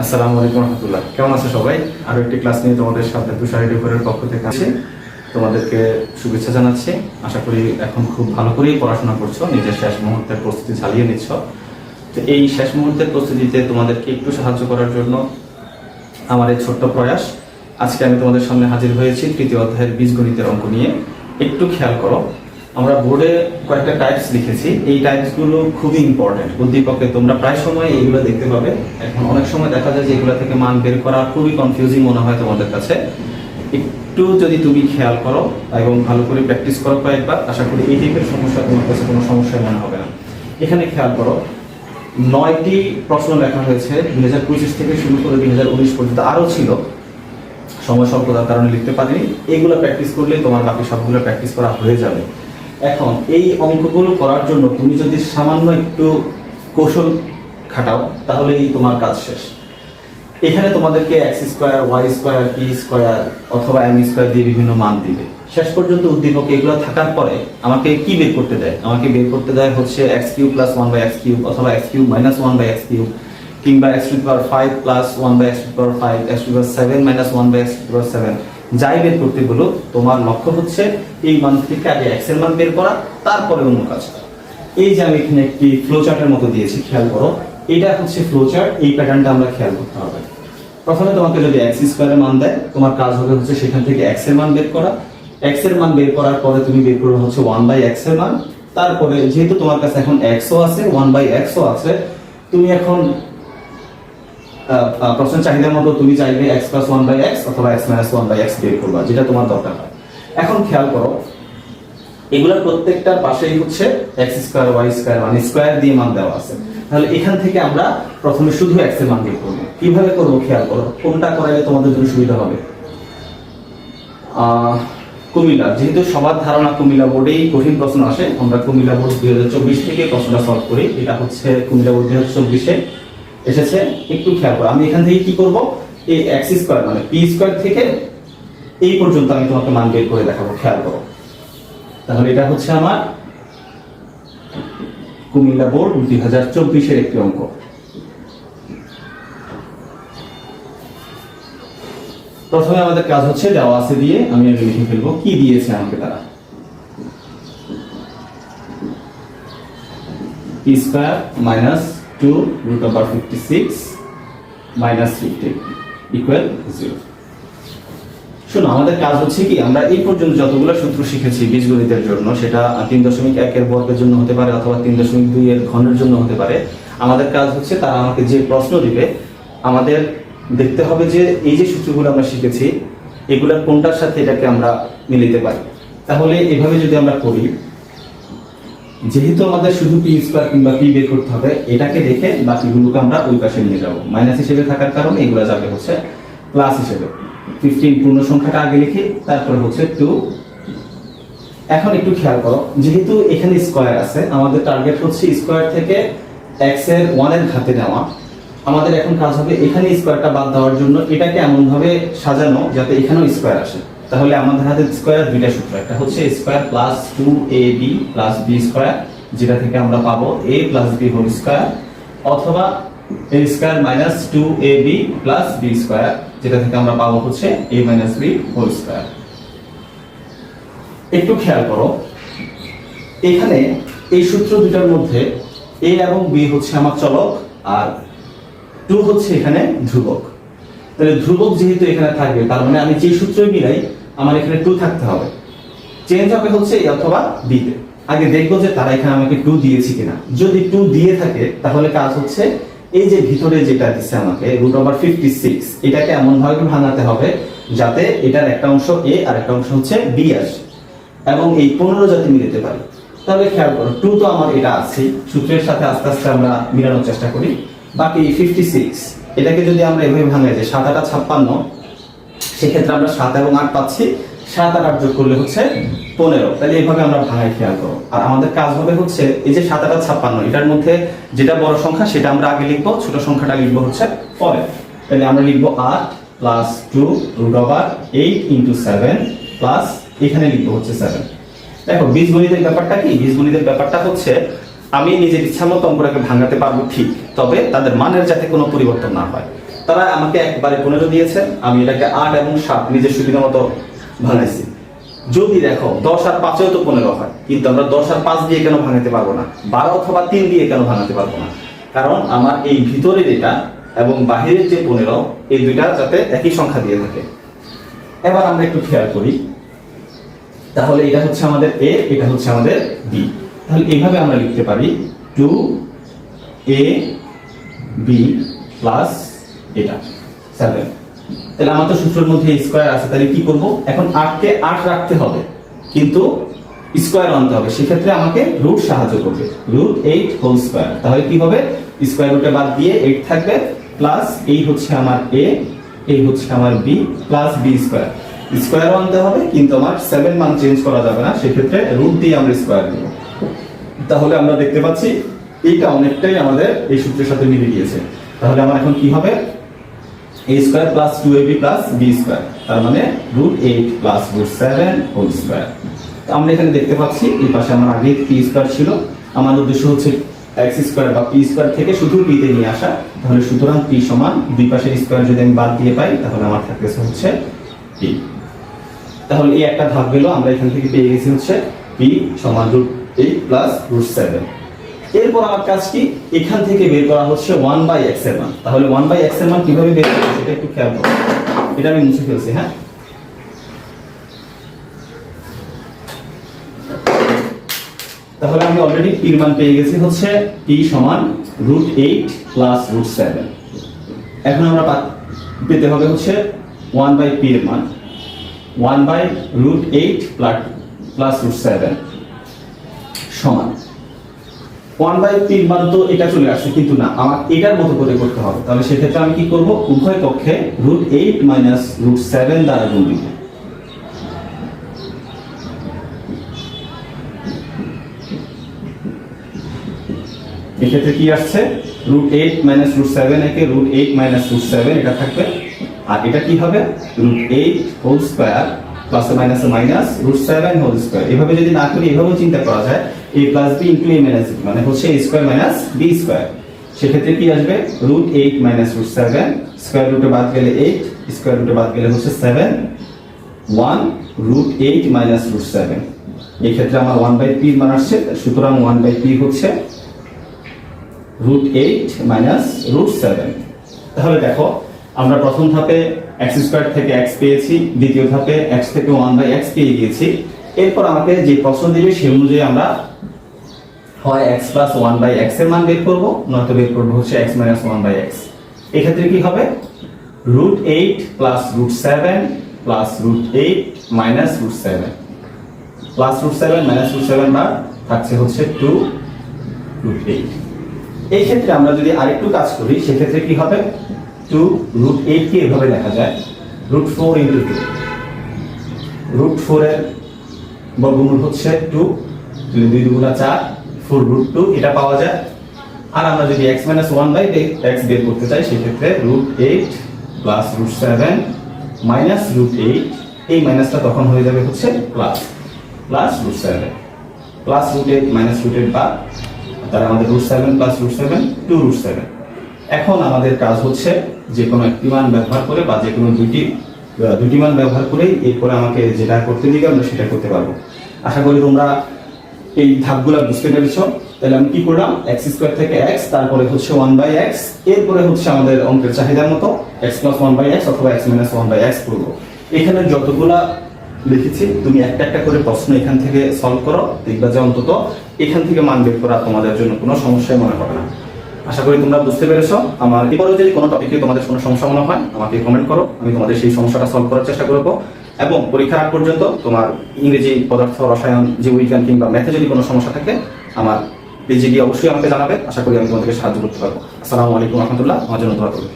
আসসালামু আলাইকুম রহমতুল্লাহ। কেমন আছো সবাই? আরো একটি ক্লাস নিয়ে তোমাদের সাথে তুষারের পক্ষ থেকে আসি। তোমাদেরকে শুভেচ্ছা জানাচ্ছি। আশা করি এখন খুব ভালো করেই পড়াশোনা করছো, নিজের শেষ মুহূর্তের প্রস্তুতি চালিয়ে নিচ্ছ। তো এই শেষ মুহূর্তের প্রস্তুতিতে তোমাদেরকে একটু সাহায্য করার জন্য আমার এই ছোট্ট প্রয়াস। আজকে আমি তোমাদের সামনে হাজির হয়েছি তৃতীয় অধ্যায়ের বীজগণিতের অঙ্ক নিয়ে। একটু খেয়াল করো, আমরা বোর্ডে কয়েকটা টাইপস লিখেছি। এই টাইপসগুলো খুবই ইম্পর্টেন্ট। উদ্দীপকে তোমরা প্রায় সময় এইগুলো দেখতে পাবে। এখন অনেক সময় দেখা যায় যে এগুলো থেকে মান বের করা খুবই কনফিউজিং মনে হয় তোমাদের কাছে। একটু যদি তুমি খেয়াল করো এবং ভালো করে প্র্যাকটিস করো কয়েকবার, আশা করি এই টাইপের সমস্যা তোমার কাছে কোনো সমস্যা মনে হবে না। এখানে খেয়াল করো, 9টি প্রশ্ন লেখা হয়েছে 2025 থেকে শুরু করে 2019 পর্যন্ত। আরও ছিল, সময় স্বল্পতার কারণে লিখতে পারিনি। এইগুলো প্র্যাকটিস করলে তোমার বাকি সবগুলো প্র্যাকটিস করা হয়ে যাবে। এখন এই অঙ্কগুলো করার জন্য তুমি যদি সামান্য একটু কৌশল খাটাও তাহলেই তোমার কাজ শেষ। এখানে তোমাদেরকে x square, y square, p square অথবা এম স্কোয়ার দিয়ে বিভিন্ন মান দিবে। শেষ পর্যন্ত উদ্দীপকে এগুলো থাকার পরে আমাকে কি বের করতে দেয়? আমাকে বের করতে দেয় হচ্ছে x cube plus 1/x cube অথবা x cube minus 1/x cube, কিংবা x to the power 5 plus 1/x to the power 5, x to the power 7 minus 1/x to the power 7। যাই বের করতে বলো, তোমার লক্ষ্য হচ্ছে এই মান থেকে আগে এক্স এর মান বের করা, তারপরে অন্য কাজ করা। এই যে আমি এখানে একটি ফ্লো চার্টের মতো দিয়েছি, খেয়াল করো। এটা হচ্ছে ফ্লো চার্ট। এই প্যাটার্নটা আমরা খেয়াল করতে হবে। প্রথমে তোমাকে যদি এক্স স্কোয়ারের মান দেয়, তোমার কাজ হবে হচ্ছে সেখান থেকে এক্স এর মান বের করা। এক্স এর মান বের করার পরে তুমি বের করবে হচ্ছে 1/x এর মান। তারপরে যেহেতু তোমার কাছে এখন x ও আছে, 1/x ও আছে, তুমি এখন প্রশ্নের চাহিদার মতো তুমি চাইবে x প্লাস 1/x অথবা x মাইনাস 1/x বের করবা, যেটা তোমার দরকার হয়। এখন খেয়াল করো, এগুলোর প্রত্যেকটার পাশেই হচ্ছে x square, y square, 1 square দিয়ে মান দেওয়া আছে। তাহলে এখান থেকে আমরা প্রথমে শুধু x এর মান বের করব। কিভাবে করব খেয়াল করো, কোনটা করাইলে তোমাদের জন্য সুবিধা হবে? কুমিল্লা, যেহেতু সবার ধারণা কুমিল্লা বোর্ডেই কঠিন প্রশ্ন আসে, আমরা কুমিল্লা বোর্ড 2024 থেকে প্রশ্নটা সলভ করি। এটা হচ্ছে কুমিল্লা বোর্ড 2024-এ এসেছে। একটু খেয়াল করো, আমি এখান থেকে কি করব, এই এক্স স্কয়ার মানে পি স্কয়ার থেকে এই পর্যন্ত আমি তোমাকে মান বের করে দেখাবো। খেয়াল করো, তাহলে এটা হচ্ছে আমার কুমিল্লা বোর্ড 2024-এর একটি অঙ্ক। প্রথমে আমাদের কাজ হচ্ছে দেওয়া আছে দিয়ে আমি আগে লিখে ফেলবো কি দিয়েছে আমাকে তারা। P square minus 2 root over 56 minus 50 equal 0। শোনো, আমাদের কাজ হচ্ছে কি, আমরা এই পর্যন্ত যতগুলো সূত্র শিখেছি বীজগণিতের জন্য, সেটা 3.1 এর বর্গের জন্য হতে পারে অথবা 3.2 এর ঘনের জন্য হতে পারে। আমাদের কাজ হচ্ছে তারা আমাকে যে প্রশ্ন দিবে, আমাদের দেখতে হবে যে এই যে সূত্রগুলো আমরা শিখেছি এগুলোর কোনটার সাথে এটাকে আমরা মিলাতে পারি। তাহলে এভাবে যদি আমরা করি, যেহেতু আমাদের শুধু পি স্কয়ার কিংবা পি বের করতে হবে, এটাকে রেখে বাকিগুলোকে আমরা ওই পাশে নিয়ে যাব। মাইনাস হিসেবে থাকার কারণে এগুলো যাবে হচ্ছে প্লাস হিসেবে। 15 পূর্ণ সংখ্যাটা আগে লিখি, তারপরে হচ্ছে 2। এখন একটু খেয়াল করো, যেহেতু এখানে স্কয়ার আছে, আমাদের টার্গেট হচ্ছে স্কয়ার থেকে x এর 1 এর ঘাতে নেওয়া। আমাদের এখন কাজ হবে এখানে স্কয়ারটা বাদ দেওয়ার জন্য এটাকে এমন ভাবে সাজানো যাতে এখানেও স্কয়ার আসে। তাহলে আমাদের হাতে স্কয়ার দুইটা সূত্র, একটা হচ্ছে square plus 2ab plus b square, যেটা থেকে আমরা পাবো a plus b whole square, অথবা a square minus 2ab plus b square, যেটা থেকে আমরা পাবো হচ্ছে a minus b whole square. একটু খেয়াল করো, এখানে এই সূত্র দুটার মধ্যে a এবং b হচ্ছে আমার চলক আর 2 হচ্ছে এখানে ধ্রুবক। তাহলে ধ্রুবক যেহেতু এখানে থাকবে, তার মানে আমি যে সূত্রই মিলাই আমার এখানে 2 থাকতে হবে। চেঞ্জ হবে হচ্ছে a অথবা b তে। আগে দেখবো যে তারা এখানে আমাকে 2 দিয়েছে কিনা। যদি 2 দিয়ে থাকে তাহলে কাজ হচ্ছে এই যে ভিতরে যেটা দিচ্ছে আমাকে রুট ওভার 56, এটাকে এমন ভাবে ভাঙাতে হবে যাতে এটার একটা অংশ a আর একটা অংশ হচ্ছে b আসে, এবং এই 15 যাতে মিলাতে পারি। তাহলে খেয়াল করো, 2 তো আমার এটা আছে, সূত্রের সাথে আস্তে আস্তে আমরা মিলানোর চেষ্টা করি। বাকি 56, এটাকে যদি আমরা এভাবে ভাঙাই যে 7 8 56, সেক্ষেত্রে আমরা 7 এবং 8 পাচ্ছি। 7 আর 8 যোগ করলে হচ্ছে 15। তাহলে এইভাবে আমরা ভাঙাই, খেয়াল করো। আর আমাদের কাজ হবে হচ্ছে এই যে 7 8 56, এটার মধ্যে যেটা বড় সংখ্যা সেটা আমরা আগে লিখবো, ছোট সংখ্যাটা লিখবো হচ্ছে পরে। তাহলে আমরা লিখবো 8 plus 2 root over 8 into 7 plus এখানে লিখবো হচ্ছে 7। দেখো, বীজগণিতের ব্যাপারটা কি? বীজগণিতের ব্যাপারটা হচ্ছে আমি নিজের ইচ্ছা মতো অঙ্কটাকে ভাঙাতে পারবো ঠিক, তবে তাদের মানের যাতে কোনো পরিবর্তন না হয়। তারা আমাকে একবারে 15 দিয়েছে, আমি এটাকে 8 এবং 7 নিজের সুবিধা মতো ভাঙাইছি। যদি দেখো 10 আর 5-এও তো 15 হয়, কিন্তু আমরা 10 আর 5 দিয়ে কেন ভাঙাতে পারবো না, 12 অথবা 3 দিয়ে কেন ভাঙাতে পারবো না? কারণ আমার এই ভিতরের এটা এবং বাহিরের যে 15, এই দুইটা যাতে একই সংখ্যা দিয়ে থাকে। এবার আমরা একটু খেয়াল করি, তাহলে এটা হচ্ছে আমাদের a, এটা হচ্ছে আমাদের b। তাহলে এইভাবে আমরা লিখতে পারি 2ab প্লাস এটা 7। তাহলে আমার তো সূত্রের মধ্যে স্কয়ার আছে, তাহলে কি করব? এখন 8 কে 8 রাখতে হবে, কিন্তু স্কয়ার আনতে হবে। সেক্ষেত্রে আমাকে রুট সাহায্য করবে, √8 হোল স্কয়ার। তাহলে কি হবে? স্কয়ার রুটে বাদ দিয়ে 8 থাকবে, প্লাস এই হচ্ছে আমার a, এই হচ্ছে আমার b, plus b square. Square আনতে হবে, কিন্তু আমার 7 মান চেঞ্জ করা যাবে না, সেক্ষেত্রে রুট দিয়ে আমরা স্কয়ার দেব। তাহলে আমরা দেখতে পাচ্ছি এইটা অনেকটাই আমাদের এই সূত্রের সাথে মিলে গিয়েছে। তাহলে আমার এখন কি হবে? a square plus 2ab plus b square, তার মানে √8 প্লাস √7 হোল স্কয়ার। আমরা এখানে দেখতে পাচ্ছি এই পাশে আমার আগে p স্কয়ার ছিল, আমার উদ্দেশ্য হচ্ছে x স্কয়ার বা p স্কয়ার থেকে শুধু p তে নিয়ে আসা। তাহলে সুতরাং p সমান দুই পাশের স্কয়ার যদি আমি বাদ দিয়ে পাই, তাহলে আমার থাকতেছে হচ্ছে p। তাহলে এই একটা ধাপ গেল, আমরা এখান থেকে পেয়ে গেছি হচ্ছে p সমান √8 প্লাস √7। এরপর আমার কাজ কি? এখান থেকে বের করা হচ্ছে 1/x এর মান। তাহলে 1/x এর মান কিভাবে বের করব সেটা একটু খেয়াল করো। এটা আমি মুছে ফেলছি, হ্যাঁ। তাহলে আমি অলরেডি p এর মান পেয়ে গেছি হচ্ছে p সমান √8 প্লাস √7। এখন আমরা পেতে হবে হচ্ছে 1/p এর মান, 1/√8 প্লাস √7 সমান 1/p এর মান। তো এটা চলে আসছে, কিন্তু না, আমার এটার মতো করে করতে হবে। তাহলে সেক্ষেত্রে আমি কি করব? উভয় পক্ষে √8 মাইনাস √7 দ্বারা গুণ দিব। এক্ষেত্রে কি আসছে? √8 মাইনাস √7, একে √8 মাইনাস √7 এটা থাকবে। আর এটা কি হবে? √8 whole square plus minus minus √7 whole square. এভাবে যদি না করি, এভাবে চিন্তা করা যায় a plus b into a minus b, মানে হচ্ছে a square minus b square. সেক্ষেত্রে কি আসবে? √8 মাইনাস √7, স্কয়ার রুটে বাদ গেলে 8, স্কয়ার রুটে বাদ গেলে হচ্ছে 7, 1 √8 মাইনাস √7। এই ক্ষেত্রে আমার 1/p এর মান আসছে, সুতরাং 1/p হচ্ছে √8 মাইনাস √7। তাহলে দেখো, আমরা প্রথম ধাপে x স্কয়ার থেকে x পেয়েছি, দ্বিতীয় ধাপে x থেকে 1/x পেয়ে গিয়েছি। এরপর আমাকে যে প্রশ্ন দিবে সেই অনুযায়ী আমরা হয় x প্লাস 1/x এর মান বের করব, নয়তো বের করব হচ্ছে x মাইনাস 1/x। এই ক্ষেত্রে কি হবে? √8 plus √7 plus √8 minus √7, plus √7 minus √7 বার থাকছে হচ্ছে 2√8। এই ক্ষেত্রে আমরা যদি আরেকটু কাজ করি, সেক্ষেত্রে কি হবে? 2√8 কে এভাবে লেখা যায় √4 ইনটু 2। √4 এর বর্গমূল হচ্ছে 2, 2 দুগুণা 4, 4√2 এটা পাওয়া যায়। আর আমরা যদি x মাইনাস 1/x বের করতে চাই, সেক্ষেত্রে √8 প্লাস √7 মাইনাস √8, এই মাইনাসটা তখন হয়ে যাবে হচ্ছে প্লাস √7, প্লাস √8 মাইনাস √8 বা তার আমাদের √7 প্লাস √7 2√7। এখন আমাদের কাজ হচ্ছে যে কোনো একটি মান ব্যবহার করে বা যে কোনো দুটি মান ব্যবহার করেই এরপরে আমাকে যেটা করতে দিবে আমরা সেটা করতে পারবো। আশা করি তোমরা এই ধাপগুলো বুঝতে পেরেছো। তাহলে আমি কি করলাম? x স্কয়ার থেকে x, তারপরে হচ্ছে 1/x, এরপরে হচ্ছে আমাদের অঙ্কের চাহিদার মতো x প্লাস 1/x অথবা x মাইনাস 1/x করবো। এখানে যতগুলা লিখেছি তুমি একটা একটা করে প্রশ্ন এখান থেকে সলভ করো, দেখবা যে অন্তত এখান থেকে মান বের করা তোমাদের জন্য কোনো সমস্যাই মনে হবে না। আশা করি তোমরা বুঝতে পেরেছো। আমার এরপরে যদি কোনো টপিকে তোমাদের কোনো সমস্যা মনে হয় আমাকে কমেন্ট করো, আমি তোমাদের সেই সমস্যাটা সলভ করার চেষ্টা করবো। এবং পরীক্ষার আগ পর্যন্ত তোমার ইংরেজি, পদার্থ, রসায়ন, জীববিজ্ঞান কিংবা ম্যাথে যদি কোনো সমস্যা থাকে আমার পেজে গিয়ে অবশ্যই আমাকে জানাবে। আশা করি আমি তোমাদেরকে সাহায্য করতে পারবো। আসসালামু আলাইকুম ওয়া রাহমাতুল্লাহ। আমার জন্য দোয়া করবে।